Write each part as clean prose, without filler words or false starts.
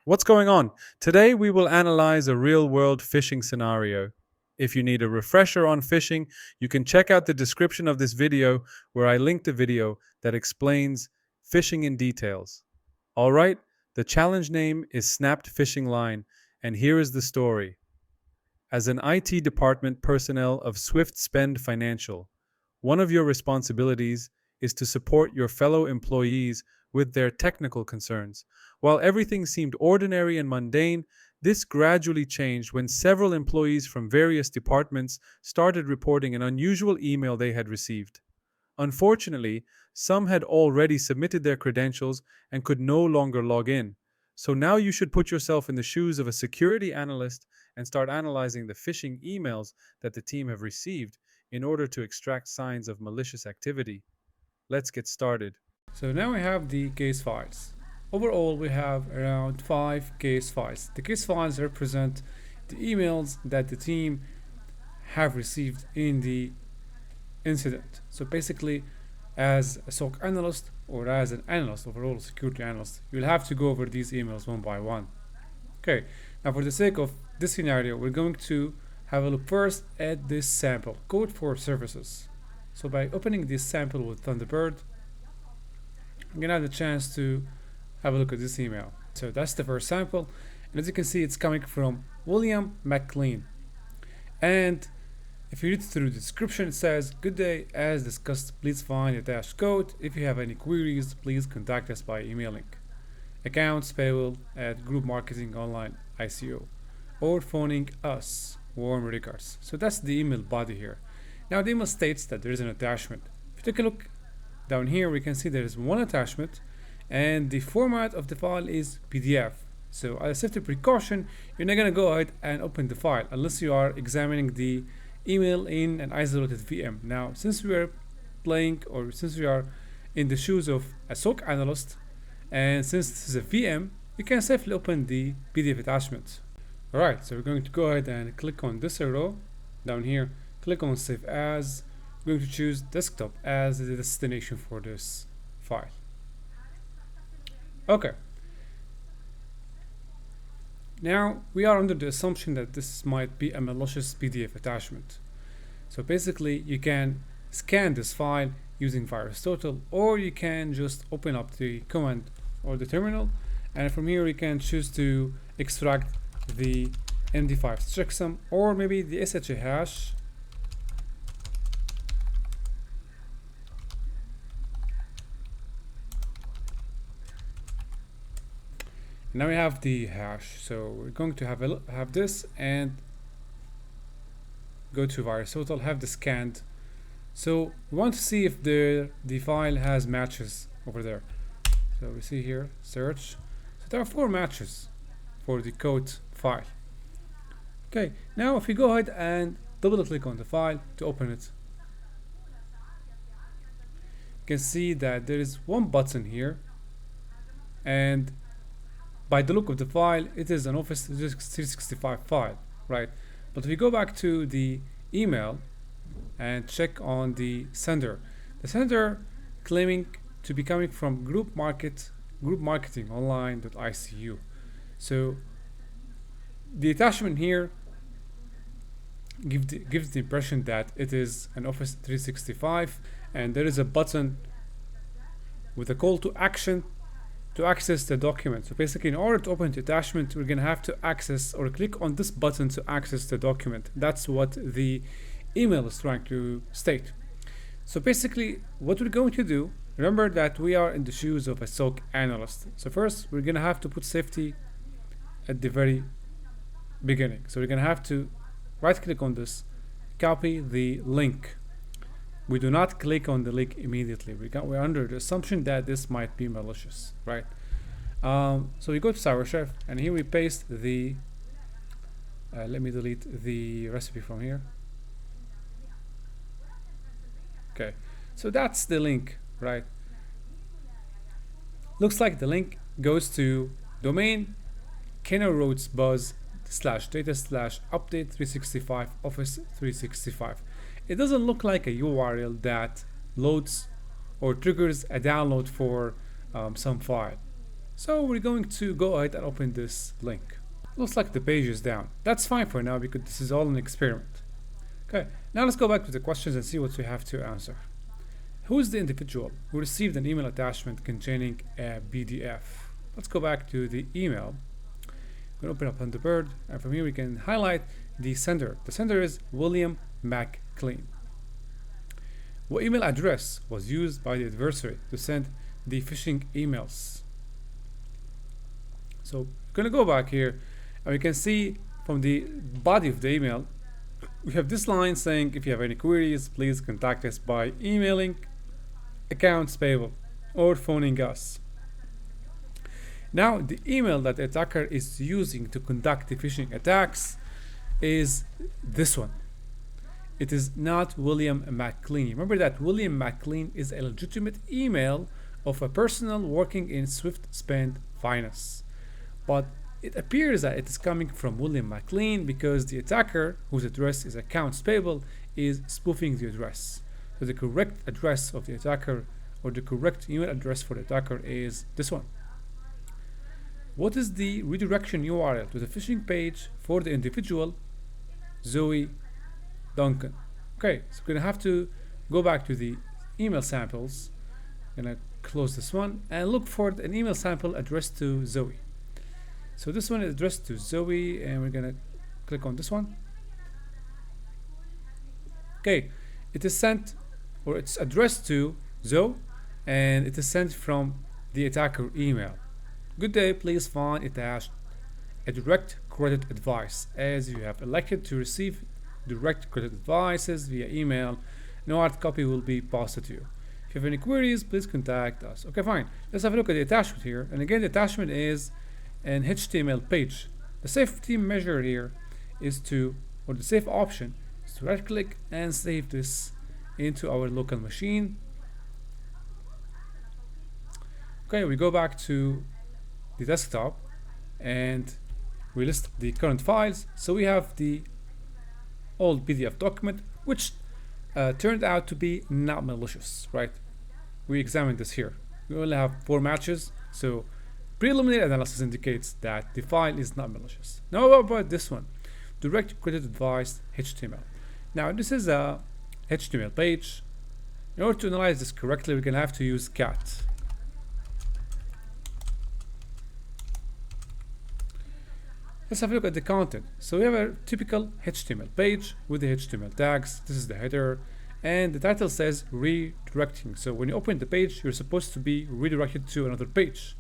What's going on? Today we will analyze a real-world phishing scenario. If you need a refresher on phishing, you can check out the description of this video where I linked a video that explains phishing in details. All right, the challenge name is Snapped Phishing Line, and here is the story. As an IT department personnel of Swift Spend Financial, one of your responsibilities is to support your fellow employees with their technical concerns. While everything seemed ordinary and mundane, this gradually changed when several employees from various departments started reporting an unusual email they had received. Unfortunately, some had already submitted their credentials and could no longer log in. So now you should put yourself in the shoes of a security analyst and start analyzing the phishing emails that the team have received in order to extract signs of malicious activity. Let's get started. So now we have the case files. Overall, we have around 5 case files. The case files represent the emails that the team have received in the incident. So basically, as a SOC analyst or as an analyst, overall security analyst, you'll have to go over these emails one by one. Okay, now for the sake of this scenario, we're going to have a look first at this sample, code for services. So by opening this sample with Thunderbird, I'm gonna have the chance to have a look at this email. So that's the first sample, and as you can see, it's coming from William McLean. And if you read through the description, it says, "Good day, as discussed, please find the attached code. If you have any queries, please contact us by emailing accounts payable at Group Marketing Online ICO or phoning us. Warm regards." So that's the email body here. Now the email states that there is an attachment. If you take a look down here, we can see there is one attachment and the format of the file is PDF. So as a safety precaution, you're not going to go ahead and open the file unless you are examining the email in an isolated VM. Now, since we are since we are in the shoes of a SOC analyst, and since this is a VM, you can safely open the PDF attachment. Alright, so we're going to go ahead and click on this arrow down here, click on Save As. We're going to choose desktop as the destination for this file. Okay. Now we are under the assumption that this might be a malicious PDF attachment. So basically, you can scan this file using VirusTotal, or you can just open up the command or the terminal, and from here you can choose to extract the MD5 checksum or maybe the SHA hash. Now we have the hash, so we're going to have this and go to VirusTotal, have this scanned. So we want to see if the file has matches over there. So we see here, search. So there are 4 matches for the code file. Okay, now if we go ahead and double click on the file to open it, you can see that there is one button here, and by the look of the file, it is an Office 365 file, right? But if we go back to the email and check on the sender claiming to be coming from Group Marketing Online.icu. So the attachment here gives the impression that it is an Office 365, and there is a button with a call to action to access the document. So basically, in order to open the attachment, we're going to have to access or click on this button to access the document. That's what the email is trying to state. So basically, what we're going to do, remember that we are in the shoes of a SOC analyst. So first, we're going to have to put safety at the very beginning. So we're going to have to right click on this, copy the link. We do not click on the link immediately. We're under the assumption that this might be malicious, right? So we go to PowerChef, and here we paste the. Let me delete the recipe from here. Okay, so that's the link, right? Looks like the link goes to domain Kenner Roads Buzz /data/update 365 Office 365. It doesn't look like a URL that loads or triggers a download for some file. So we're going to go ahead and open this link. Looks like the page is down. That's fine for now because this is all an experiment. Okay, now let's go back to the questions and see what we have to answer. Who is the individual who received an email attachment containing a PDF? Let's go back to the email. We're going to open up Thunderbird, and from here we can highlight the sender. The sender is William McLean. What email address was used by the adversary to send the phishing emails? So we're going to go back here, and we can see from the body of the email, we have this line saying, if you have any queries, please contact us by emailing accounts payable or phoning us. Now, the email that the attacker is using to conduct the phishing attacks is this one. It is not William McLean. Remember that William McLean is a legitimate email of a personnel working in Swift Spend Finance. But it appears that it is coming from William McLean because the attacker, whose address is accounts payable, is spoofing the address. So the correct address of the attacker, or the correct email address for the attacker, is this one. What is the redirection URL to the phishing page for the individual Zoe Duncan? Okay, so we're gonna have to go back to the email samples. I'm gonna close this one and look for an email sample addressed to Zoe. So this one is addressed to Zoe, and we're gonna click on this one. Okay, it is sent, or it's addressed to Zoe, and it is sent from the attacker email. Good day, please find attached a direct credit advice, as you have elected to receive direct credit advices via email. No hard copy will be posted to you. If you have any queries, please contact us. Okay, fine. Let's have a look at the attachment here. And again, the attachment is an HTML page. The safety measure here is to, or the safe option is to right click and save this into our local machine. Okay, we go back to the desktop and we list the current files. So we have the old PDF document, which turned out to be not malicious, right? We examined this here. We only have 4 matches, so preliminary analysis indicates that the file is not malicious. Now what about this one? Direct credit advice HTML. Now this is a HTML page. In order to analyze this correctly, we're gonna have to use cat. Let's have a look at the content. So we have a typical HTML page with the HTML tags. This is the header, and the title says redirecting. So when you open the page, you're supposed to be redirected to another page.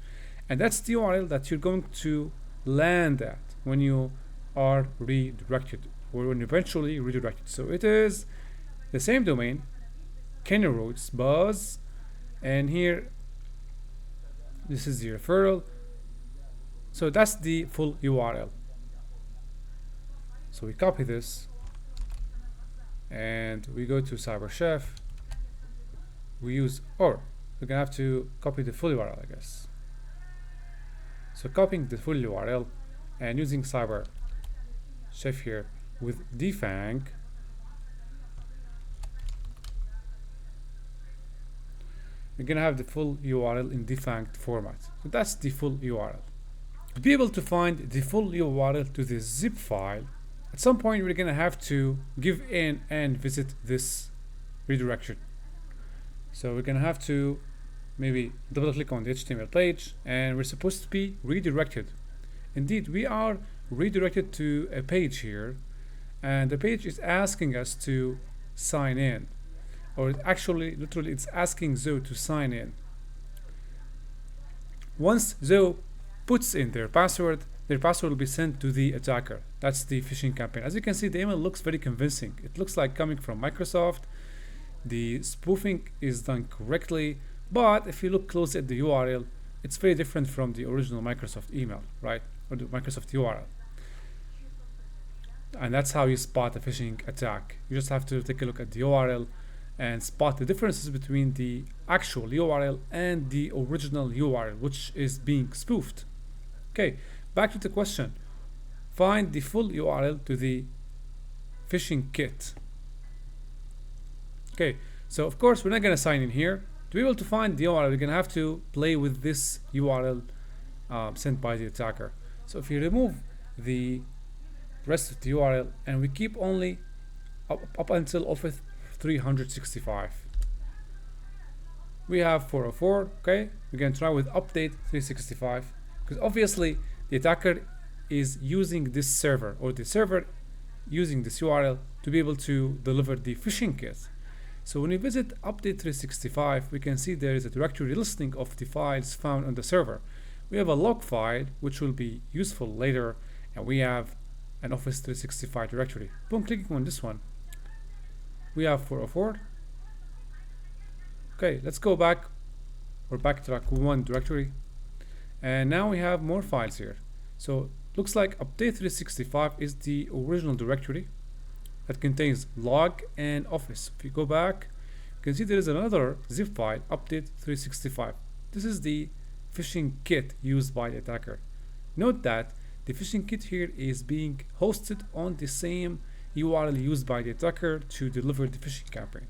And that's the URL that you're going to land at when you are redirected, or when eventually redirected. So it is the same domain, Kenny Roads, Buzz, and here, this is the referral. So that's the full URL. So we copy this and we go to CyberChef. We use, or we're gonna have to copy the full URL, I guess. So copying the full URL and using CyberChef here with defang, we're gonna have the full URL in defanged format. So that's the full URL. To be able to find the full URL to the zip file, at some point we're gonna have to give in and visit this redirection. So we're gonna have to maybe double click on the HTML page, and we're supposed to be redirected. Indeed, we are redirected to a page here, and the page is asking us to sign in, or actually literally it's asking Zoe to sign in. Once Zoe puts in their password will be sent to the attacker. That's the phishing campaign. As you can see, the email looks very convincing. It looks like coming from Microsoft. The spoofing is done correctly, but if you look closely at the URL, it's very different from the original Microsoft email, right? Or the Microsoft URL. And that's how you spot a phishing attack. You just have to take a look at the URL and spot the differences between the actual URL and the original URL, which is being spoofed. Okay, back to the question. Find the full URL to the phishing kit. Okay, so of course we're not going to sign in here. To be able to find the URL, we're going to have to play with this URL sent by the attacker. So if you remove the rest of the URL and we keep only up until Office 365, we have 404. Okay, we can try with update 365, because obviously the attacker is using this server, or the server using this URL to be able to deliver the phishing kit. So when we visit update 365, we can see there is a directory listing of the files found on the server. We have a log file, which will be useful later, and we have an Office 365 directory. Boom, clicking on this one, we have 404. Okay, let's go back or backtrack one directory, and now we have more files here. So looks like update 365 is the original directory that contains log and office. If you go back, you can see there is another zip file, update 365. This is the phishing kit used by the attacker. Note that the phishing kit here is being hosted on the same URL used by the attacker to deliver the phishing campaign.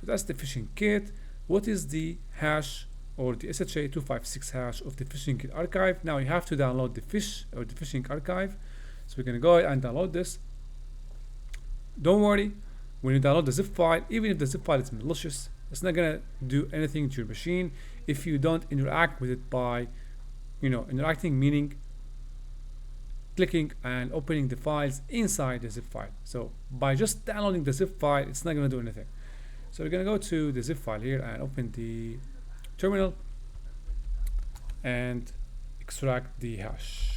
So that's the phishing kit. What is the hash or the SHA-256 hash of the phishing kit archive? Now you have to download the phishing archive. So we're gonna go ahead and download this. Don't worry, when you download the zip file, even if the zip file is malicious, it's not gonna do anything to your machine if you don't interact with it by, interacting, meaning clicking and opening the files inside the zip file. So by just downloading the zip file, it's not gonna do anything. So we're gonna go to the zip file here and open the terminal and extract the hash.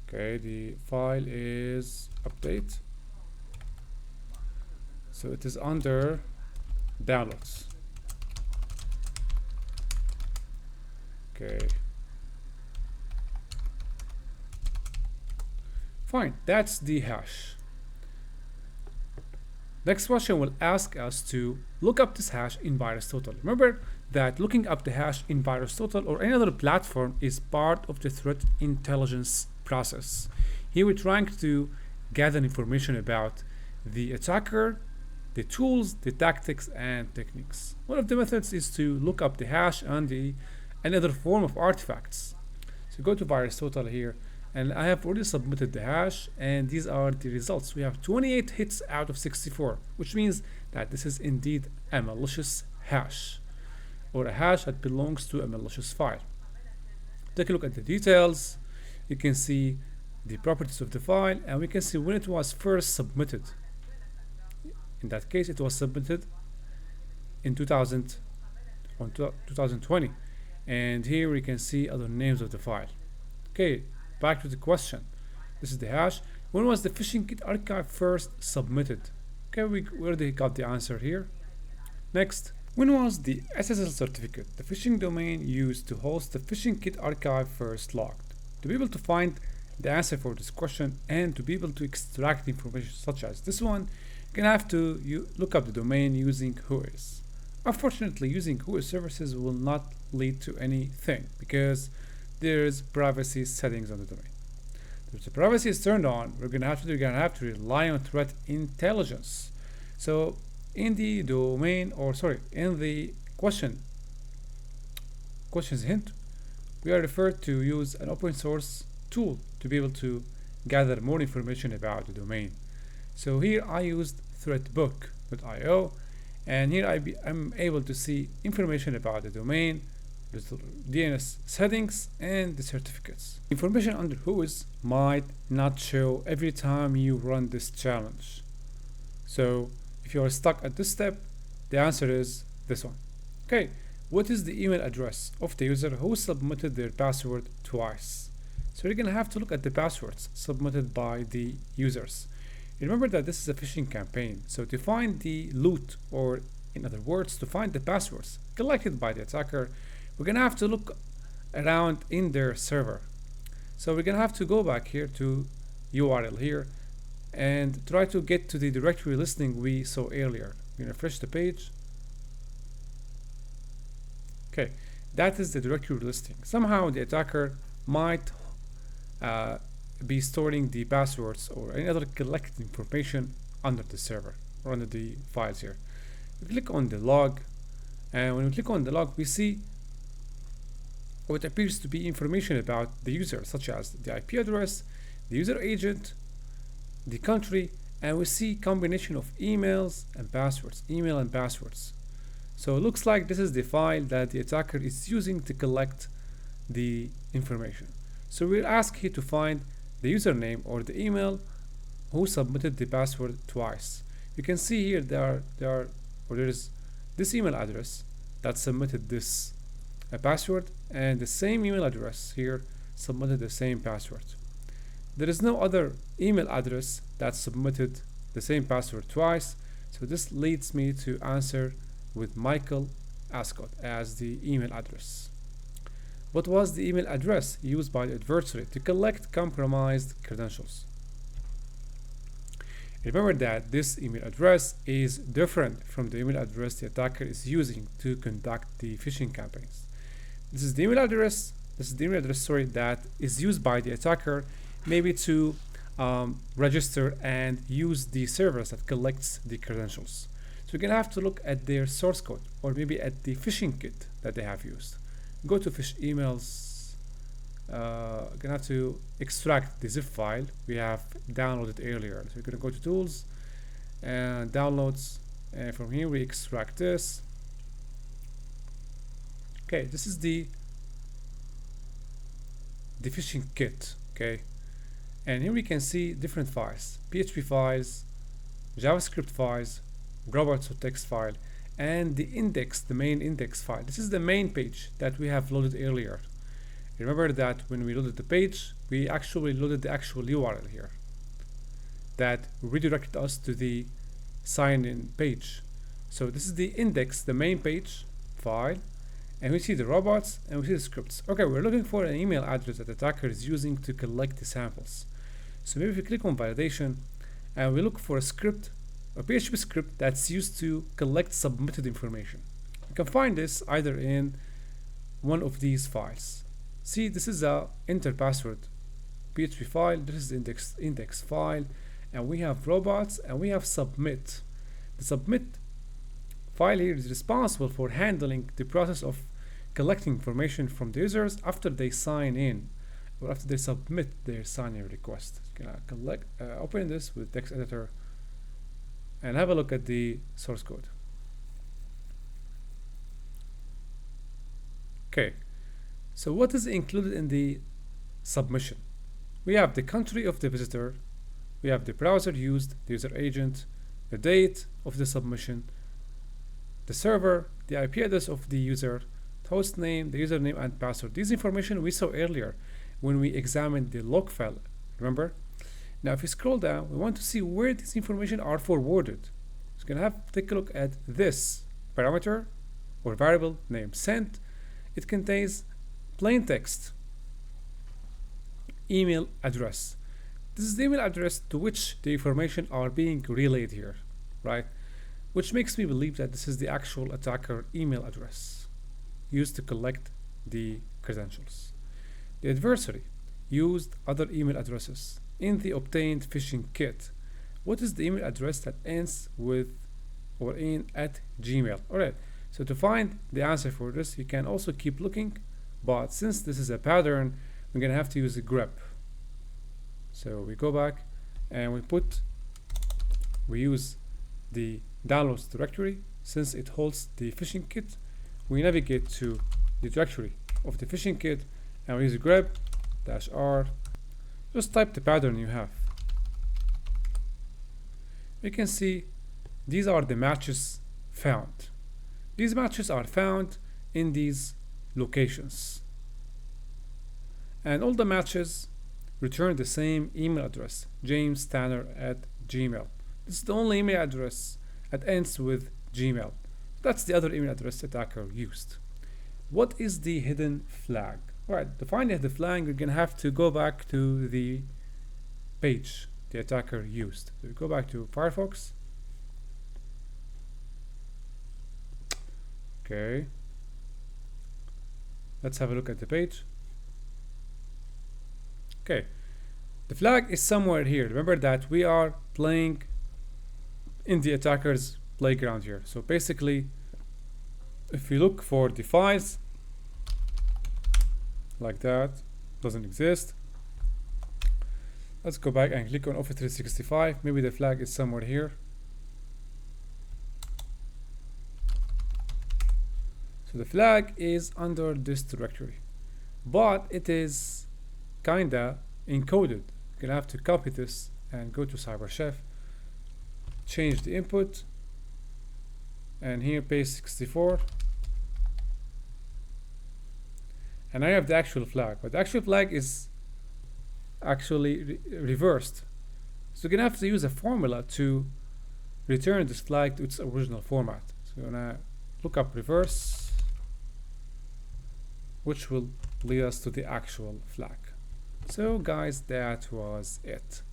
Okay, the file is update. So it is under downloads. Okay. Fine, that's the hash. Next question will ask us to look up this hash in VirusTotal. Remember that looking up the hash in VirusTotal or any other platform is part of the threat intelligence process. Here we're trying to gather information about the attacker, the tools, the tactics, and techniques. One of the methods is to look up the hash and another form of artifacts. So go to VirusTotal here, and I have already submitted the hash, and these are the results. We have 28 hits out of 64, which means that this is indeed a malicious hash, or a hash that belongs to a malicious file. Take a look at the details. You can see the properties of the file, and we can see when it was first submitted. In that case, it was submitted in 2020, and here we can see other names of the file. Okay, back to the question. This is the hash. When was the phishing kit archive first submitted? Okay, we already got the answer here. Next, when was the SSL certificate, the phishing domain used to host the phishing kit archive, first logged? To be able to find the answer for this question and to be able to extract information such as this one, you're gonna have to look up the domain using Whois. Unfortunately, using Whois services will not lead to anything because there's privacy settings on the domain. If the privacy is turned on, we're gonna have to rely on threat intelligence. So in the domain, in the questions hint, we are referred to use an open source tool to be able to gather more information about the domain. So here I used threatbook.io, and here I'm able to see information about the domain, the DNS settings, and the certificates. Information under Whois might not show every time you run this challenge. So if you are stuck at this step, the answer is this one. Okay, what is the email address of the user who submitted their password twice? So you're gonna have to look at the passwords submitted by the users. Remember that this is a phishing campaign, so to find the loot, or in other words, to find the passwords collected by the attacker, we're gonna have to look around in their server. So we're gonna have to go back here to URL here and try to get to the directory listing we saw earlier. We're gonna refresh the page. Okay, that is the directory listing. Somehow the attacker might be storing the passwords or any other collected information under the server or under the files here. We click on the log, and when we click on the log, we see what appears to be information about the user, such as the IP address, the user agent, the country, and we see combination of emails and passwords, email and passwords. So it looks like this is the file that the attacker is using to collect the information. So we'll ask here to find the username or the email who submitted the password twice. You can see here there is this email address that submitted this password, and the same email address here submitted the same password. There is no other email address that submitted the same password twice, so this leads me to answer with Michael Ascot as the email address. What was the email address used by the adversary to collect compromised credentials? Remember that this email address is different from the email address the attacker is using to conduct the phishing campaigns. This is the email address. That is used by the attacker, maybe to register and use the servers that collects the credentials. So you're gonna have to look at their source code, or maybe at the phishing kit that they have used. Go to fish emails. Gonna have to extract the zip file we have downloaded earlier. So we're gonna go to tools and downloads, and from here we extract this. Okay, this is the phishing kit. Okay, and here we can see different files: PHP files, JavaScript files, robots or text file, and the index, the main index file. This is the main page that we have loaded earlier. Remember that when we loaded the page, we actually loaded the actual URL here that redirected us to the sign-in page. So this is the index, the main page file, and we see the robots and we see the scripts. Okay, we're looking for an email address that the attacker is using to collect the samples. So maybe if we click on validation and we look for a script, a PHP script that's used to collect submitted information. You can find this either in one of these files. See, this is a enter password PHP file. This is the index file, and we have robots and we have submit. The submit file here is responsible for handling the process of collecting information from the users after they sign in or after they submit their sign-in request. Open this with text editor and have a look at the source code. Okay, so what is included in the submission? We have the country of the visitor, we have the browser used, the user agent, the date of the submission, the server, the IP address of the user, the host name, the username, and password. These information we saw earlier when we examined the log file, remember? Now if you scroll down, we want to see where these information are forwarded. So we're gonna have to take a look at this parameter or variable named sent. It contains plain text email address. This is the email address to which the information are being relayed here, right? Which makes me believe that this is the actual attacker email address used to collect the credentials. The adversary used other email addresses in the obtained phishing kit. What is the email address that ends with or in @Gmail? Alright, so to find the answer for this, you can also keep looking, but since this is a pattern, we're gonna have to use a grep. So we go back and we use the downloads directory. Since it holds the phishing kit, we navigate to the directory of the phishing kit and we use grep -r. Just type the pattern you have. You can see these are the matches found. These matches are found in these locations, and all the matches return the same email address, jamestanner@gmail. This is the only email address that ends with Gmail. That's the other email address the attacker used. What is the hidden flag? Alright, to find the hidden flag, we're gonna have to go back to the page the attacker used. So we go back to Firefox. Okay. Let's have a look at the page. Okay. The flag is somewhere here. Remember that we are playing in the attacker's playground here. So basically, if you look for the files like that, doesn't exist. Let's go back and click on Office 365. Maybe the flag is somewhere here. So the flag is under this directory, but it is kinda encoded. You're gonna have to copy this and go to CyberChef, change the input, and here paste 64. And I have the actual flag, but the actual flag is actually reversed. So you're gonna have to use a formula to return this flag to its original format. So you're gonna look up reverse, which will lead us to the actual flag. So guys, that was it.